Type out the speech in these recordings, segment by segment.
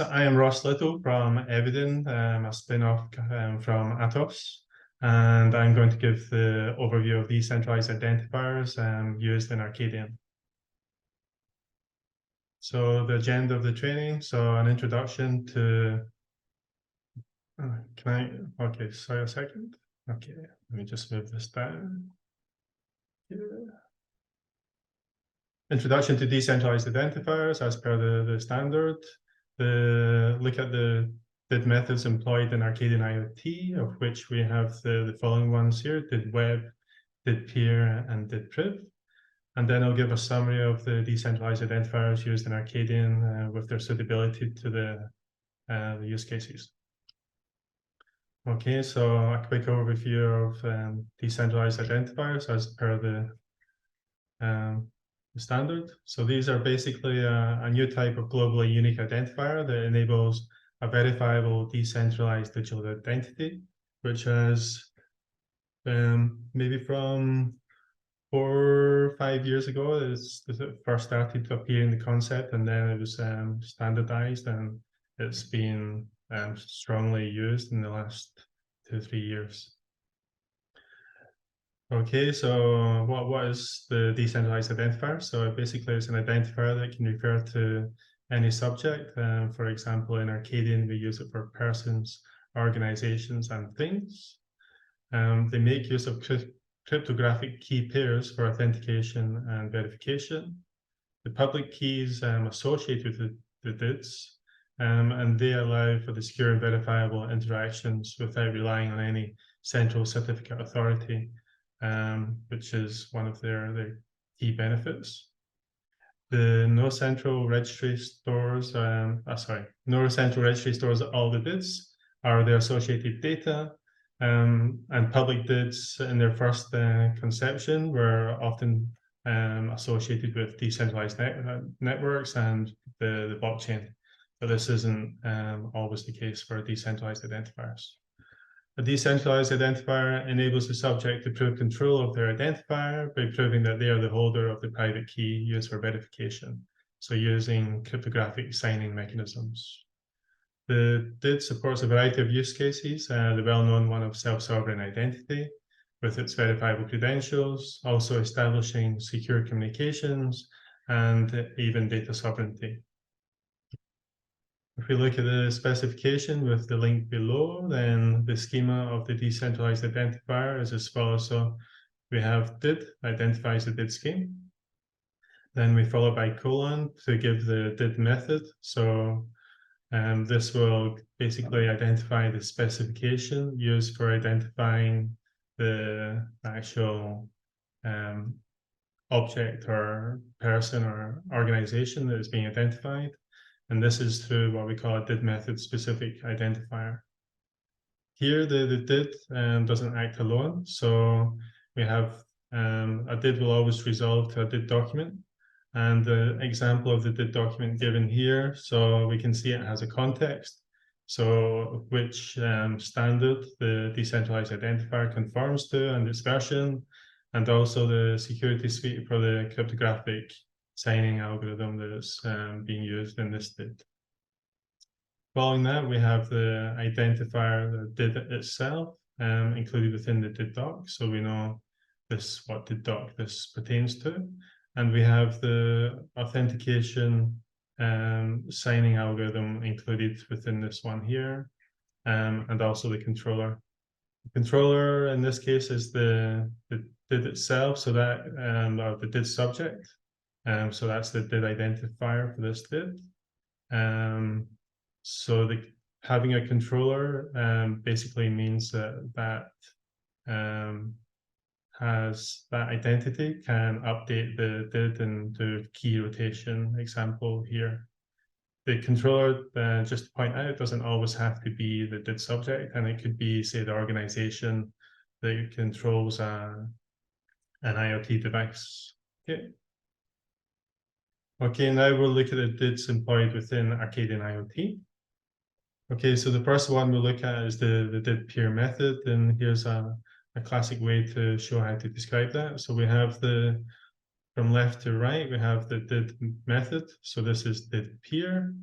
I am Ross Little from Evidin, a spin-off from Atos, and I'm going to give the overview of decentralized identifiers used in Arcadian. So the agenda of the training, so an introduction to, okay, sorry a second. Okay, let me just move this down. Introduction to decentralized identifiers as per the standard. Look at the DID methods employed in ARCADIAN-IoT, of which we have the following ones here: DID web, DID peer, and DID priv. And then I'll give a summary of the decentralized identifiers used in Arcadian with their suitability to the use cases. Okay, so a quick overview of decentralized identifiers as per the standard. So these are basically a new type of globally unique identifier that enables a verifiable decentralized digital identity, which has maybe from 4 or 5 years ago, it first started to appear in the concept, and then it was standardized, and it's been strongly used in the last 2 or 3 years. Okay, so what is the decentralized identifier? So basically it's an identifier that can refer to any subject. For example, in Arcadian, we use it for persons, organizations, and things. They make use of cryptographic key pairs for authentication and verification. The public keys associated with the DIDs, and they allow for the secure and verifiable interactions without relying on any central certificate authority, which is one of their key benefits. The no central registry stores all the DIDs are the associated data, and public DIDs in their first conception were often associated with decentralized networks and the blockchain. But this isn't always the case for decentralized identifiers. A decentralized identifier enables the subject to prove control of their identifier by proving that they are the holder of the private key used for verification, so using cryptographic signing mechanisms. The DID supports a variety of use cases, the well-known one of self-sovereign identity with its verifiable credentials, also establishing secure communications and even data sovereignty. If we look at the specification with the link below, then the schema of the decentralized identifier is as follows. So we have DID, identifies the DID scheme. Then we follow by colon to give the DID method. So this will basically identify the specification used for identifying the actual object or person or organization that is being identified. And this is through what we call a DID method specific identifier. Here, the DID doesn't act alone. So we have a DID will always resolve to a DID document. And the example of the DID document given here, so we can see it has a context. So which standard the decentralized identifier conforms to and its version, and also the security suite for the cryptographic signing algorithm that is being used in this DID. Following that, we have the identifier, the DID itself, included within the DID doc. So we know what DID doc this pertains to. And we have the authentication signing algorithm included within this one here, and also the controller. The controller in this case is the DID itself, so that or the DID subject. So that's the DID identifier for this DID. So having a controller basically means that has that identity can update the DID and do key rotation example here. The controller, just to point out, doesn't always have to be the DID subject, and it could be, say, the organization that controls an IoT device. Okay, now we'll look at the DIDs employed within Arcadian-IoT. Okay, so the first one we'll look at is the DID peer method, and here's a classic way to show how to describe that. So we have from left to right, we have the DID method. So this is DID peer.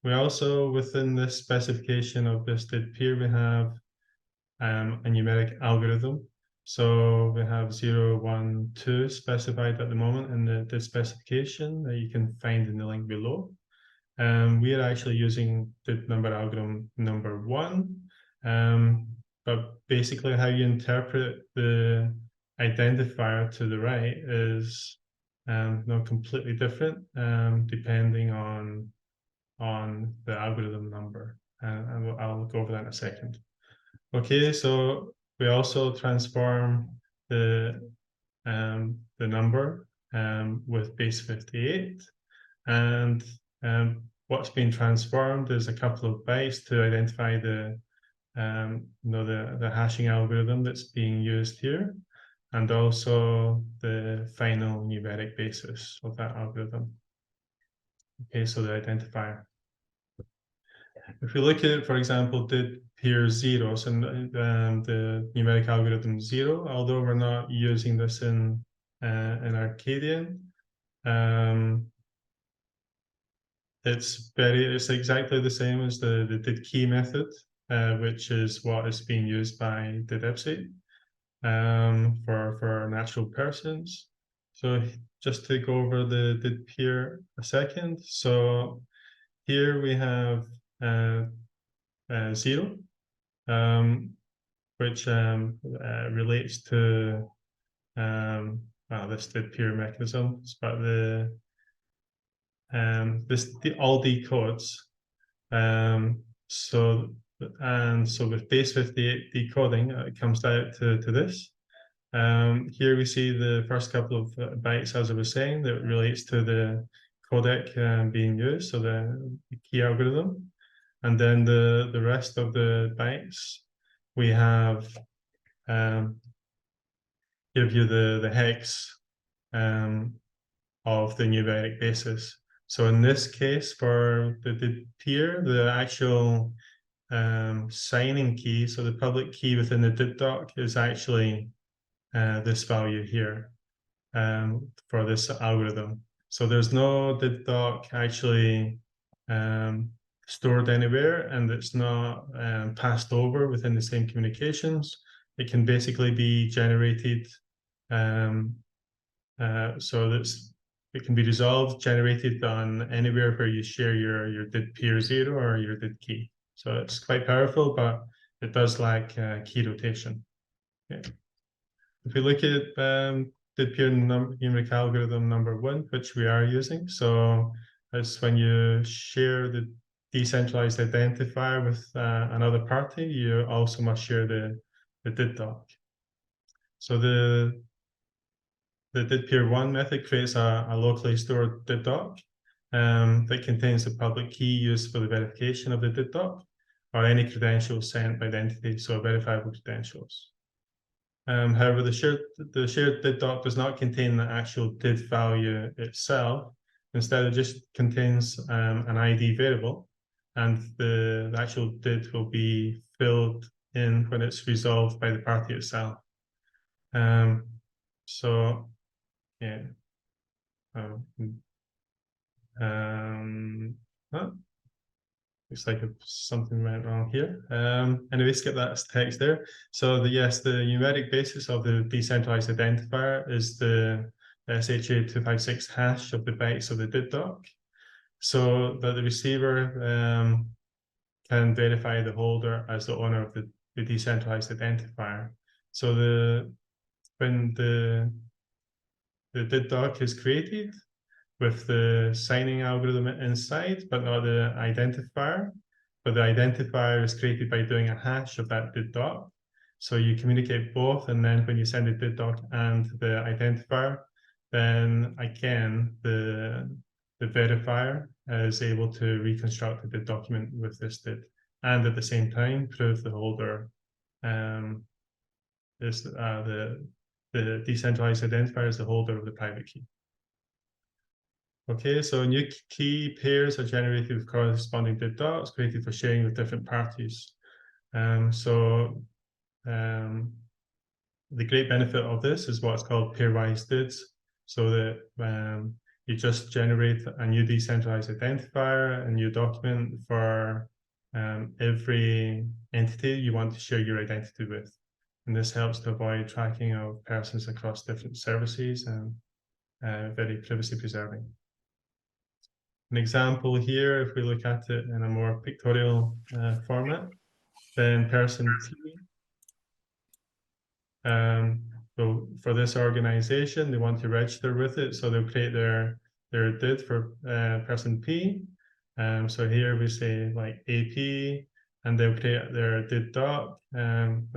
We also, within this specification of this DID peer, we have a numeric algorithm. So we have 0, 1, 2 specified at the moment in the DID specification that you can find in the link below. We are actually using DID number algorithm number 1. But basically how you interpret the identifier to the right is not completely different depending on the algorithm number. And I'll go over that in a second. Okay, so we also transform the number with base 58, and what's being transformed is a couple of bytes to identify the the hashing algorithm that's being used here, and also the final numeric basis of that algorithm. Okay, so the identifier. If we look at, for example, DID peer 0, so the numeric algorithm 0, although we're not using this in ARCADIAN, it's exactly the same as the DID key method, which is what is being used by DID for natural persons. So just to go over the DID peer a second. So here we have 0, which relates to this DID peer mechanism, but this all decodes. So with base 58 decoding, it comes out to this. Here we see the first couple of bytes, as I was saying, that relates to the codec being used, so the key algorithm. And then the rest of the bytes, we have give you the hex of the numeric basis. So in this case, for the peer, the actual signing key, so the public key within the DID doc is actually this value here for this algorithm. So there's no DID doc actually stored anywhere, and it's not passed over within the same communications. It can basically be generated, so it can be resolved, generated on anywhere where you share your DID peer 0 or your DID key. So it's quite powerful, but it does lack key rotation. Okay. If we look at DID peer numeric algorithm number 1, which we are using, so it's when you share the decentralized identifier with another party, you also must share the DID doc. So the DID peer 1 method creates a locally stored DID doc that contains the public key used for the verification of the DID doc, or any credentials sent by the entity, so verifiable credentials. However, the shared DID doc does not contain the actual DID value itself. Instead, it just contains an ID variable, and the actual DID will be filled in when it's resolved by the party itself. So, yeah. Looks like something went wrong here. Anyway, skip that text there. So yes, the numeric basis of the decentralized identifier is the SHA-256 hash of the bytes of the DID doc, so that the receiver can verify the holder as the owner of the decentralized identifier. So when the DID doc is created with the signing algorithm inside, but not the identifier. But the identifier is created by doing a hash of that DID doc. So you communicate both, and then when you send the DID doc and the identifier, then again, the verifier is able to reconstruct the DID document with this DID, and at the same time prove the holder is the decentralized identifier is the holder of the private key. Okay, so new key pairs are generated with corresponding DID docs created for sharing with different parties. The great benefit of this is what's called pairwise DIDs, so that you just generate a new decentralized identifier, a new document for every entity you want to share your identity with. And this helps to avoid tracking of persons across different services and very privacy preserving. An example here, if we look at it in a more pictorial format, then person T. So for this organization, they want to register with it, so they'll create their DID for person P. So here we say like AP, and they'll create their DID doc,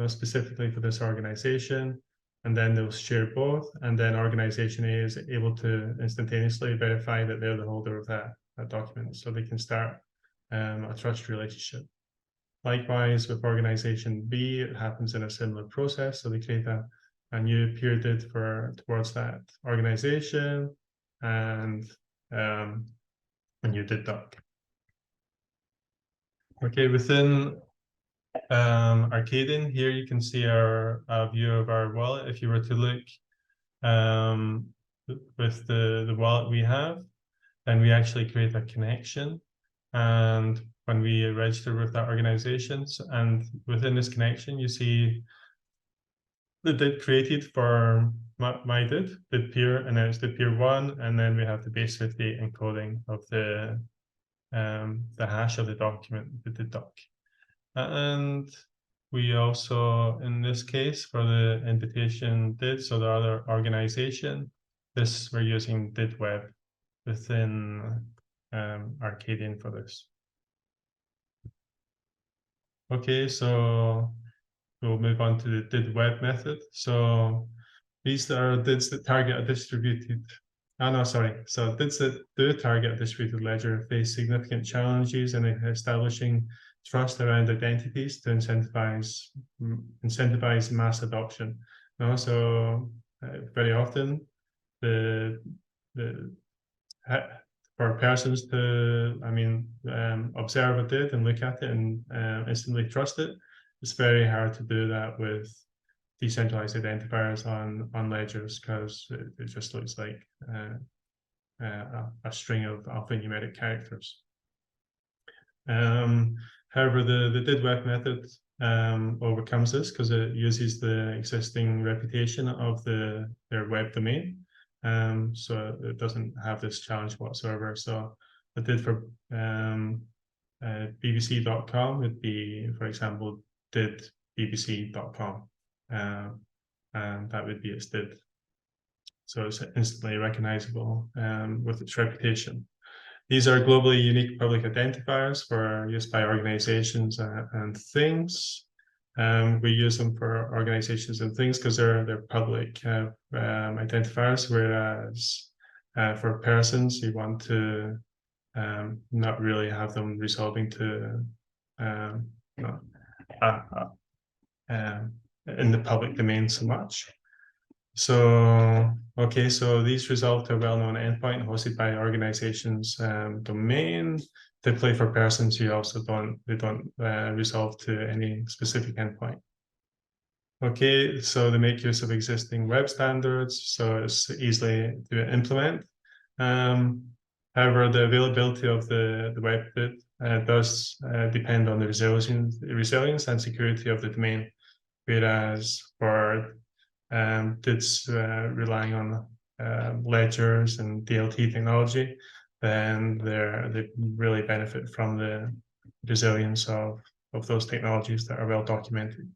specifically for this organization, and then they'll share both, and then organization A is able to instantaneously verify that they're the holder of that document, so they can start a trust relationship. Likewise, with organization B, it happens in a similar process. So they create a new peer DID towards that organization and a new DID doc. Okay, within ARCADIAN, here you can see a view of our wallet. If you were to look with the wallet we have, then we actually create a connection. And when we register with that organization, and within this connection, you see the DID created for my DID peer, and then it's DID peer 1, and then we have the base 58 encoding of the hash of the document, the DID doc. And we also, in this case, for the invitation DID, so the other organization, this we're using DID web within ARCADIAN for this. Okay, so we'll move on to the DID web method. So these are DIDs that target a distributed, so DIDs that do target a distributed ledger face significant challenges in establishing trust around identities to incentivize mass adoption. And also, very often, for persons to, observe a DID and look at it and instantly trust it, it's very hard to do that with decentralized identifiers on ledgers, because it just looks like a string of alphanumeric characters. However, the DID web method overcomes this because it uses the existing reputation of their web domain. So it doesn't have this challenge whatsoever. So the DID for bbc.com would be, for example, DID bbc.com, and that would be its DID. So it's instantly recognizable with its reputation. These are globally unique public identifiers for use by organizations and things. We use them for organizations and things because they're public identifiers, whereas for persons, you want to not really have them resolving to in the public domain so much. So, okay, so these resolve to a well-known endpoint hosted by organization's domain. Typically for persons, you also don't resolve to any specific endpoint. Okay, so they make use of existing web standards, so it's easily to implement. However, the availability of the web DID does depend on the resilience and security of the domain, whereas for DIDs relying on ledgers and DLT technology, then they really benefit from the resilience of those technologies that are well documented.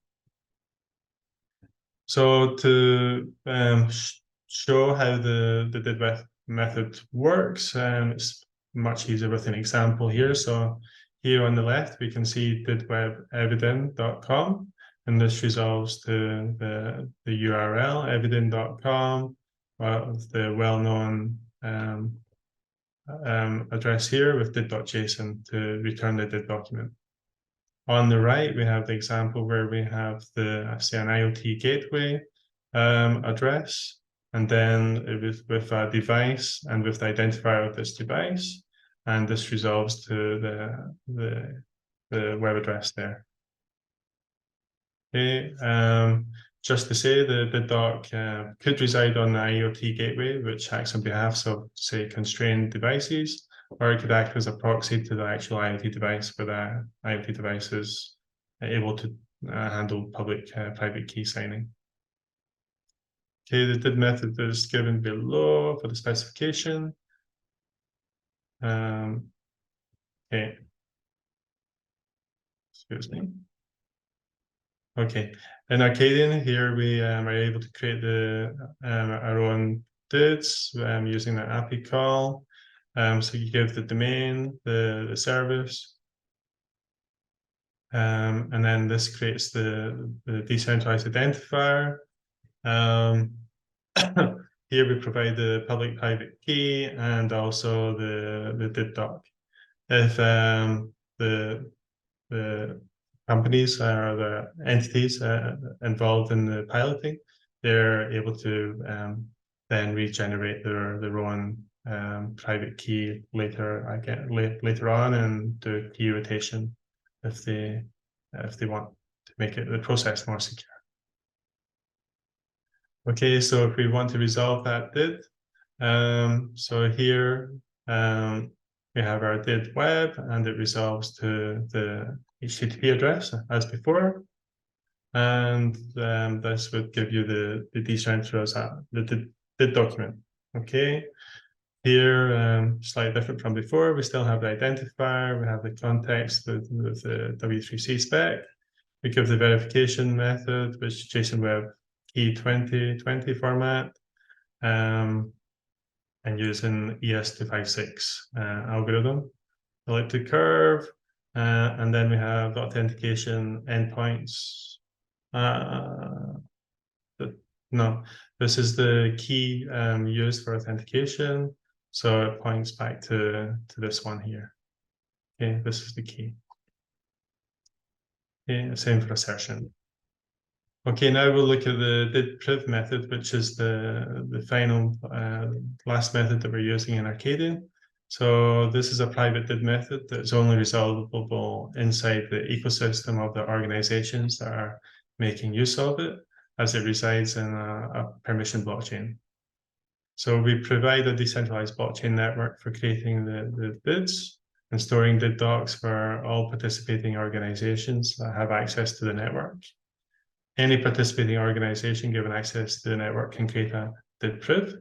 So to show how the DID method works, it's much easier with an example here. So here on the left, we can see didwebevident.com. And this resolves to the URL, evident.com, the well-known address here with did.json to return the DID document. On the right, we have the example where we have say an IoT gateway address, and then with a device and with the identifier of this device, and this resolves to the web address there. Okay, just to say, the doc could reside on the IoT gateway, which acts on behalf of, say, constrained devices, or it could act as a proxy to the actual IoT device, where the IoT device is able to handle public-private key signing. Okay, the DID method is given below for the specification. Okay. Excuse me. Okay, in Arcadian here we are able to create our own DIDs using the API call. So you give the domain, the service, and then this creates the decentralized identifier. Here we provide the public-private key and also the DID doc. If the companies or the entities involved in the piloting, they're able to then regenerate their own private key later on and do key rotation if they want to make the process more secure. Okay, so if we want to resolve that DID, so here we have our DID web, and it resolves to the HTTP address as before, and this would give you the decentralized the DID document. Okay, here slightly different from before. We still have the identifier. We have the context with the W3C spec. We give the verification method, which is JSON Web Key 2020 format, and using ES256 algorithm. Elliptic curve, and then we have the authentication endpoints. No, this is the key used for authentication, so it points back to this one here. Okay, this is the key. Okay, same for assertion. Okay, now we'll look at the DID-priv method, which is the final last method that we're using in Arcadian. So this is a private DID method that's only resolvable inside the ecosystem of the organizations that are making use of it, as it resides in a permission blockchain. So we provide a decentralized blockchain network for creating the DIDs and storing DID docs for all participating organizations that have access to the network. Any participating organization given access to the network can create a DID-priv.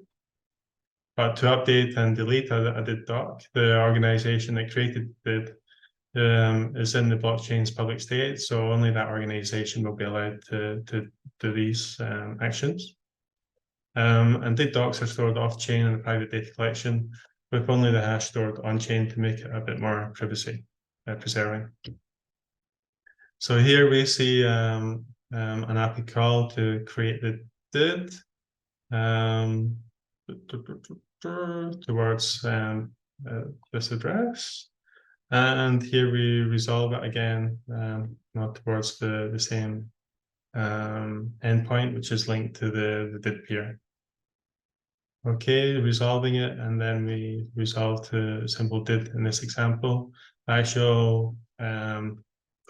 But to update and delete a DID doc, the organization that created DID is in the blockchain's public state, so only that organization will be allowed to do these actions. And DID docs are stored off-chain in a private data collection, with only the hash stored on-chain to make it a bit more privacy preserving. So here we see an API call to create the DID towards this address, and here we resolve it again, not towards the same endpoint, which is linked to the DID peer. Okay, resolving it, and then we resolve to simple DID in this example. The actual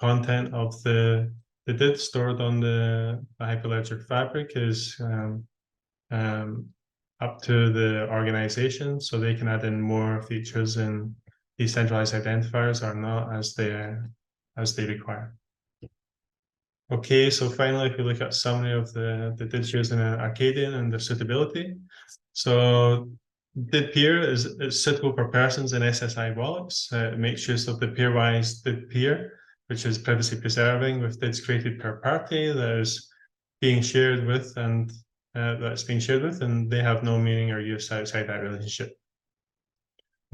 content of the DID stored on the Hyperledger fabric is up to the organization, so they can add in more features in decentralized identifiers or not as they require. Okay, so finally, if we look at summary of the DIDs used in Arcadian and their suitability. So DID peer is suitable for persons in SSI wallets. It makes use of the peer-wise DID peer, which is privacy preserving, with DIDs created per party that is being shared with and they have no meaning or use outside that relationship.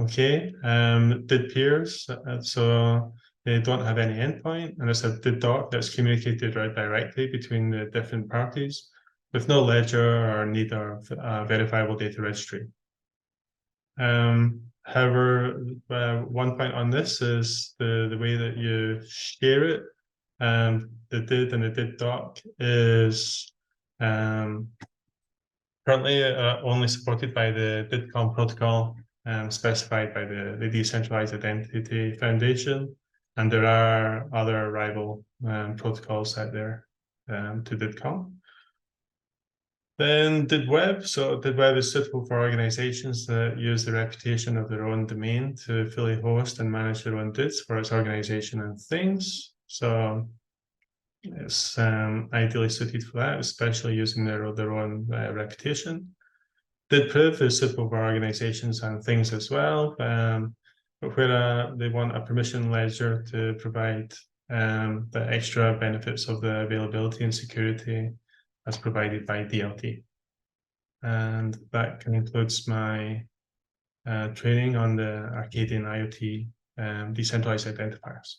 Okay, DID peers, so they don't have any endpoint, and it's a DID doc that's communicated directly between the different parties with no ledger or need of verifiable data registry. However, one point on this is the way that you share it. The DID and the DID doc is currently only supported by the DIDCOM protocol specified by the Decentralized Identity Foundation, and there are other rival protocols out there to DIDCOM. Then did web. So did web is suitable for organizations that use the reputation of their own domain to fully host and manage their own DIDs for its organization and things. So it's ideally suited for that, especially using their own reputation. Did proof is suitable for organizations and things as well, but where they want a permission ledger to provide the extra benefits of the availability and security as provided by DLT. And that concludes my training on the ARCADIAN-IoT decentralized identifiers.